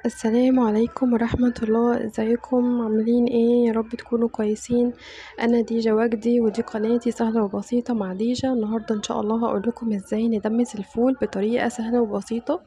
السلام عليكم ورحمة الله. ازيكم عاملين ايه؟ يا رب تكونوا كويسين. انا ديجا وجدي ودي قناتي سهلة وبسيطة مع ديجا. النهاردة ان شاء الله هقول لكم ازاي ندمس الفول بطريقة سهلة وبسيطة.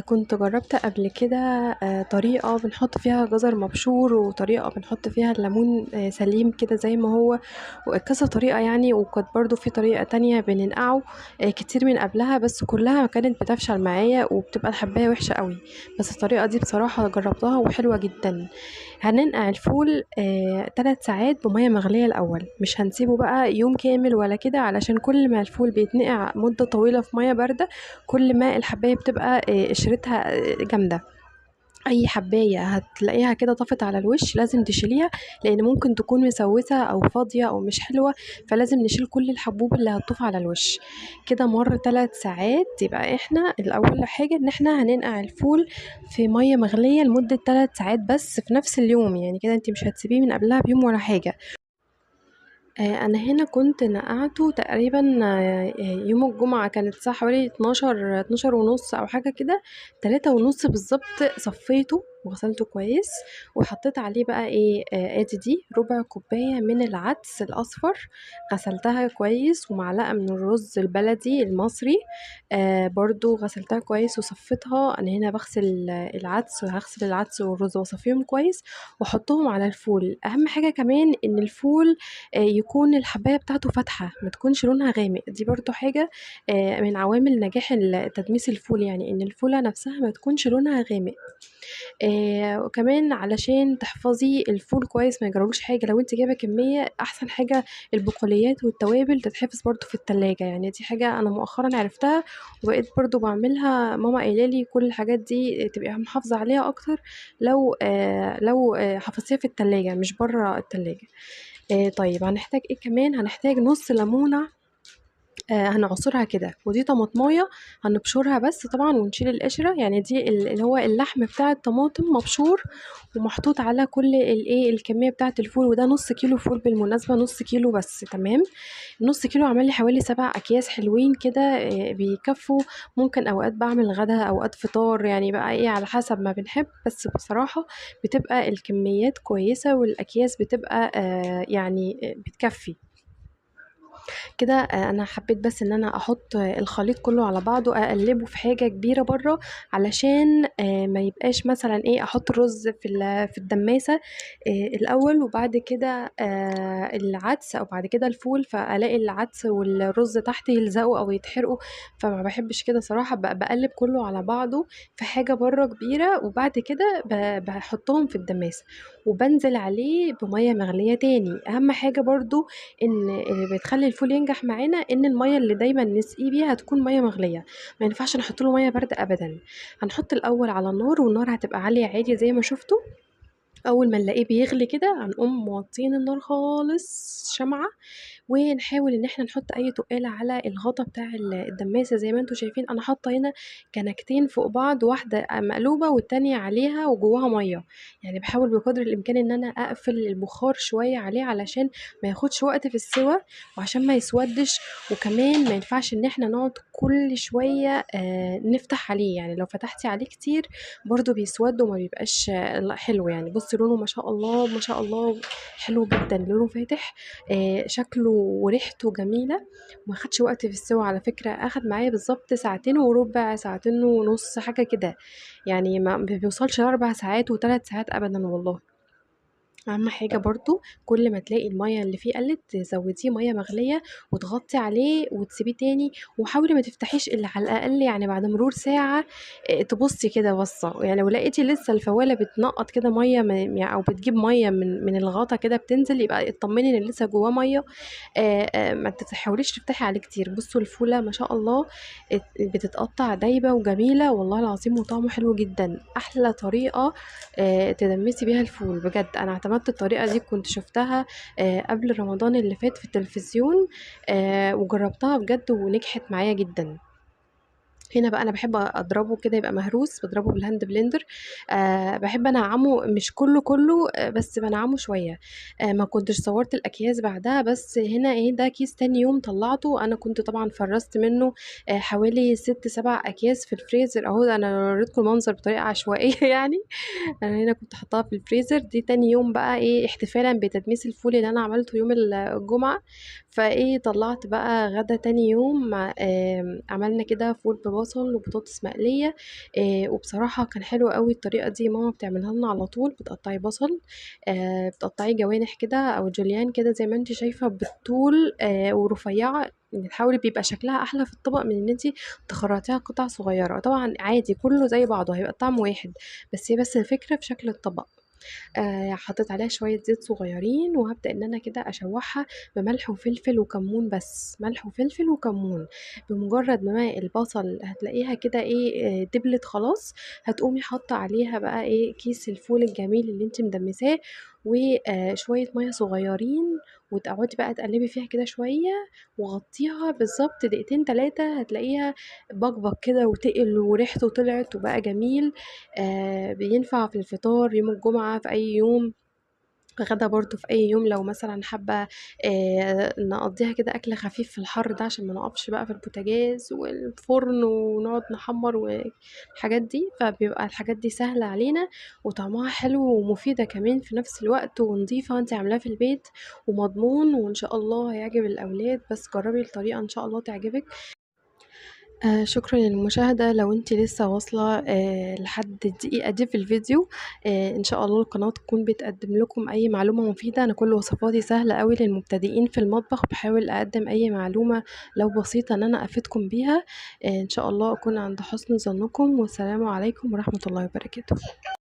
كنت جربت قبل كده طريقة بنحط فيها جزر مبشور، وطريقة بنحط فيها الليمون سليم كده زي ما هو، وكذا طريقة يعني. وكانت برضو في طريقة تانية بننقعه كتير من قبلها، بس كلها كانت بتفشل معايا وبتبقى الحباية وحشة قوي. بس الطريقة دي بصراحة جربتها وحلوة جدا. هننقع الفول 3 ساعات بمية مغلية الأول، مش هنسيبه بقى يوم كامل ولا كده، علشان كل ما الفول بيتنقع مدة طويلة في مية باردة كل ما الحباية بتبقى قشرتها جامدة. اي حبايه هتلاقيها كده طفت على الوش لازم تشيليها، لان ممكن تكون مسوسه او فاضيه او مش حلوه، فلازم نشيل كل الحبوب اللي هتطوف على الوش. كده مر 3 ساعات. يبقى احنا الاول حاجه ان احنا هننقع الفول في ميه مغليه لمده 3 ساعات بس في نفس اليوم، يعني كده انت مش هتسيبيه من قبلها بيوم ولا حاجه. انا هنا كنت نقعته تقريبا يوم الجمعة، كانت الساعة حوالي 12 ونص او حاجة كده، 3 ونص بالظبط. صفيته وغسلته كويس وحطيت عليه بقى ايه، ادي دي ربع كوباية من العدس الاصفر، غسلتها كويس، ومعلقة من الرز البلدي المصري برضو غسلتها كويس وصفيتها. انا هنا بغسل العدس، وهغسل العدس والرز واصفيهم كويس واحطهم على الفول. اهم حاجة كمان ان الفول يكون الحباية بتاعته فاتحة، ما تكونش لونها غامق. دي برضو حاجة من عوامل نجاح تدميس الفول، يعني ان الفولة نفسها ما تكونش لونها غامق. وكمان علشان تحفظي الفول كويس ما يجرالوش حاجة، لو انت جايبة كمية احسن حاجة البقوليات والتوابل تتحفظ برضو في التلاجة. يعني دي حاجة انا مؤخرا عرفتها وبقيت برضو بعملها. ماما قايلالي كل الحاجات دي تبقي محافظة عليها اكتر لو حفظتيها في التلاجة مش بره التلاجة. طيب هنحتاج ايه كمان؟ هنحتاج نص ليمونة هنعصرها كده، ودي طماطمايه هنبشرها بس طبعا ونشيل القشرة. يعني دي اللي هو اللحم بتاع الطماطم مبشور ومحطوط على كل الايه الكمية بتاعة الفول. وده نص كيلو فول بالمناسبة، نص كيلو بس. تمام. نص كيلو عمل لي حوالي 7 اكياس حلوين كده بيكفوا. ممكن اوقات بعمل غدا اوقات فطار، يعني بقى ايه على حسب ما بنحب، بس بصراحة بتبقى الكميات كويسة والاكياس بتبقى يعني بتكفي كده. انا حبيت بس ان انا احط الخليط كله على بعضه، اقلبه في حاجه كبيره بره، علشان ما يبقاش مثلا ايه احط الرز في الدماسه الاول وبعد كده العدس، او بعد كده الفول، فالاقي العدس والرز تحت يلزقوا او يتحرقوا. فما بحبش كده صراحه. بقلب كله على بعضه في حاجه بره كبيره، وبعد كده بحطهم في الدماسه وبنزل عليه بميه مغليه تاني. اهم حاجه برضو ان اللي بتخلي الفول ينجح معانا ان الميه اللي دايما نسقيه بيها تكون ميه مغليه، ما ينفعش نحط له ميه بارده ابدا. هنحط الاول على النار، والنار هتبقى عاليه عادي زي ما شفتوا. اول ما نلاقيه بيغلي كده هنقوم موطين النار خالص، شمعة، ونحاول ان احنا نحط اي تقالة على الغطا بتاع الدماسة. زي ما انتوا شايفين انا حاطة هنا كنكتين فوق بعض، واحدة مقلوبة والتانية عليها وجواها مية. يعني بحاول بقدر الامكان ان انا اقفل البخار شوية عليه علشان ما ياخدش وقت في السوى، وعشان ما يسودش. وكمان ما ينفعش ان احنا نقعد كل شوية نفتح عليه، يعني لو فتحتي عليه كتير برضو بيسود وما بيبقاش حلو. يعني بصي لونه ما شاء الله ما شاء الله حلو جدا، لونه فاتح شكله وريحته جميلة. وما خدش وقت في السوا على فكرة، اخد معايا بالظبط ساعتين وربع، ساعتين ونص، حاجة كده. يعني ما بيوصلش ل4 ساعات و3 ساعات ابدا والله. اهم حاجه برضو كل ما تلاقي الميه اللي فيه قلت تزوديه ميه مغليه وتغطي عليه وتسيبيه تاني. وحاولي ما تفتحيش الا على الاقل يعني بعد مرور ساعه تبصي كده بصه. يعني لو لقيتي لسه الفواله بتنقط كده ميه يعني او بتجيب ميه من الغطا كده بتنزل، يبقى اطمني ان لسه جواه ميه. ما تحاوليش تفتحي عليه كتير. بصوا الفوله ما شاء الله بتتقطع دايبه وجميله والله العظيم، وطعمه حلو جدا. احلى طريقه تدمسي بيها الفول بجد. انا اعتمدت الطريقه دي، كنت شفتها قبل رمضان اللي فات في التلفزيون وجربتها بجد ونجحت معايا جدا. هنا بقى أنا باحب أضربه كده يبقى مهروس، باضربه بالهاند بلندر. باحب أنعّمه مش كلّه، بس بانعّمه شوية. ما كنتش صوّرت الأكياس بعدها، بس هنا إيه، ده كيس تاني يوم طلّعته. أنا كنت طبعًا فرّزت منّه حوالي 6، 7 أكياس في الفريزر أهو. أنا وريتكم المنظر بطريقة عشوائية يعني. أنا هنا كنت حاطاها في الفريزر. دي تاني يوم بقى إيه، احتفالًا بتدميس الفول اللي أنا عملته يوم الجمعة. فإيه، طلّعت بقى غدا تاني يوم. عملنا كده فول ببصل وبطاطس مقلية. وبصراحة كان حلو أوي. الطريقة دي ماما بتعملها لنا على طول. بتقطّعي بصل، بتقطّعيه جوانح كده أو جوليان كده زي ما أنتِ شايفة بالطول، ورفيّعة. يعني تحاولي بيبقى شكلها أحلى في الطبق من إن أنتِ تخرّطيها قطع صغيّرة. طبعًا عادي كلّه زي بعضه هيبقى الطعم واحد، بس هي بس الفكرة في شكل الطبق. حطيت عليها شوية زيت صغيّرين، وهابدأ إن أنا كده أشوّحها بملح وفلفل وكمون بس، ملح وفلفل وكمون. بمجرد ما البصل هتلاقيها كده إيه، دبلت خلاص، هتقومي حاطة عليها بقى إيه، كيس الفول الجميل اللي أنتِ مدمساه، وشوية مَيّة صغيّرين، وتقعدي بقى تقلبي فيها كده شوية، وغطّيها بالضبط دقيقتين 3 هتلاقيها بقبق كده وتقل وريحته طلعت وبقى جميل. بينفع في الفطار يوم الجمعة، في أي يوم، غدا برضه في أي يوم لو مثلًا حابة نقضّيها كده أكل خفيف في الحر ده، عشان ما نقفش بقى في البوتاجاز والفرن ونقعد نحمّر والحاجات دي. فبيبقى الحاجات دي سهلة علينا وطعمها حلو ومفيدة كمان في نفس الوقت ونضيفة وأنتِ عاملاه في البيت ومضمون، وإن شاء الله هيعجب الأولاد. بس جرّبي الطريقة إن شاء الله تعجبِك. شكرًا للمشاهدة. لو أنتِ لسه واصلة لحد الدقيقة دي في الفيديو، إن شاء الله القناة تكون بتقدّم لكم أي معلومة مفيدة. أنا كل وصفاتي سهلة أوي للمبتدئين في المطبخ. باحاول أقدّم أي معلومة لو بسيطة إن أنا أفيدكم بيها. إن شاء الله أكون عند حُسن ظنكم، والسلام عليكم ورحمة الله وبركاته.